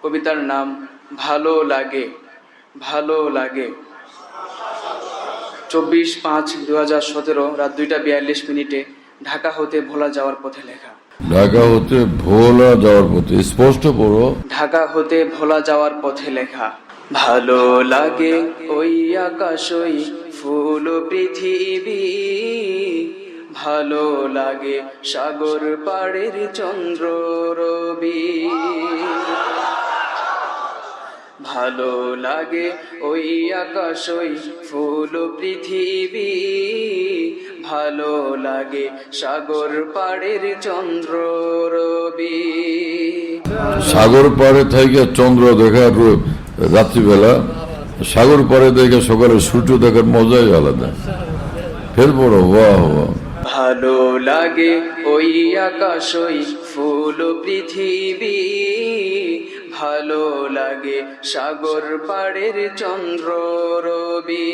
কবিতার নাম ভালো লাগে। ভালো লাগে 24/5/2017 রাত 2:42 ঢাকা হতে ভোলা যাওয়ার পথে লেখা। ঢাকা হতে ভোলা যাওয়ার পথে, স্পষ্ট পড়ো। ঢাকা হতে ভোলা যাওয়ার পথে লেখা। ভালো লাগে ওই আকাশ ওই ফুল পৃথিবী, ভালো লাগে সাগর পাড়ের চন্দ্র রবি, ভালো লাগে ওই আকাশ ওই ফুল পৃথিবী, ভালো লাগে সাগর পাড়ের চন্দ্র রবি। সাগর পাড়ে থেকে চন্দ্র দেখার রাত্রিবেলা, সাগর পাড়ে দেখে সকালে সূর্য দেখার মজাই আলাদা। ফের পড়ো, বাহ বাহ। ভালো লাগে ওই আকাশ ওই ফুল পৃথিবী, ভালো লাগে সাগর পাড়ের চন্দ্র রবি,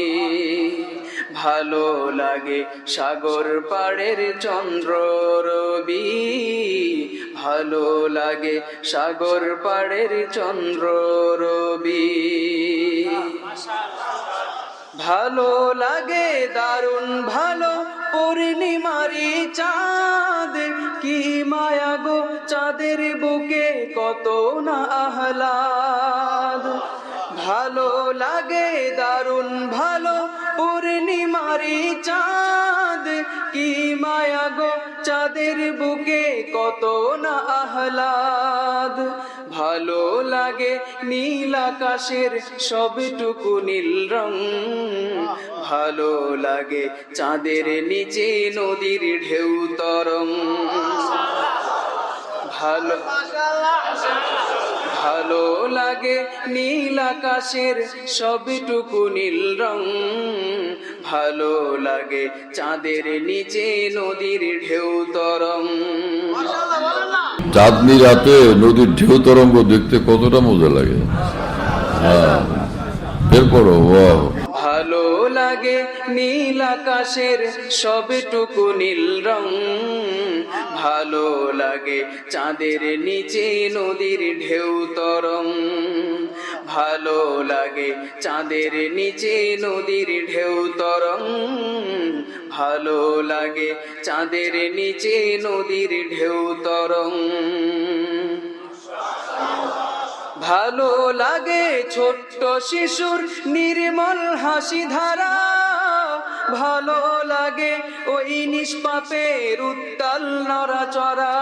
ভালো লাগে সাগর পাড়ের চন্দ্র রবি, ভালো লাগে সাগর পাড়ের চন্দ্র রবি। ভালো লাগে দারুণ ভালো পূর্ণিমারি চাঁদ, কি মায়া গো চাঁদের বুকে কত না আহ্লাদ। ভালো লাগে দারুণ ভালো পূর্ণিমারি চাঁদ, কি মায়া গো চাঁদের বুকে কত না আহ্লাদ। ভালো লাগে নীল আকাশের সবটুকু নীল রং, ভালো লাগে চাঁদের নিচে নদীর ঢেউ তরং। ভালো ভালো লাগে নীল আকাশের সবটুকু নীল রং, ভালো লাগে চাঁদের নিচে নদীর ঢেউ তরং। চাঁদনি রাতে নদীর ঢেউ তরঙ্গ দেখতে কতটা মজা লাগে। হ্যাঁ, ফের পড়ো, বাহ। ভালো লাগে নীল আকাশের সবটুকু নীল রং, ভালো লাগে চাঁদের নিচে নদীর ঢেউ তরং। ভালো লাগে চাঁদের নিচে নদীর ঢেউ তরং, ভালো লাগে চাঁদের নিচে নদীর ঢেউ তরং। ভালো লাগে ছোট্ট শিশুর নির্মল হাসি ধারা, ভালো লাগে ওই নিষ্পাপের উত্তাল নড়াচড়া।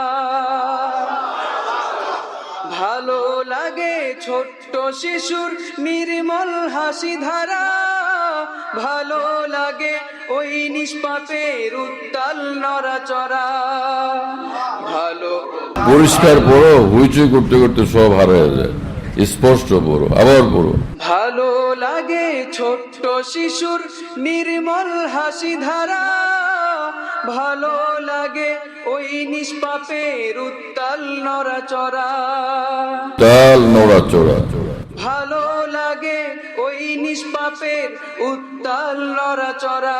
ভালো লাগে ছোট্ট শিশুর নির্মল হাসি ধারা, ভালো লাগে ওই নিষ্পাপের উত্তাল নড়াচড়া। ভালো পরিষ্কার পড়ো, হুইচুই করতে করতে সব হারিয়ে যায়। স্পষ্ট পড়ো, আবার পড়ো। ভালো লাগে ছোট্ট শিশুর নির্মল হাসি ধারা, ভালো লাগে ওই নিষ্পাপের উত্তাল নড়াচড়া। তাল নড়াচড়া, ভালো লাগে ওই নিষ্পাপের উত্তাল নড়াচড়া।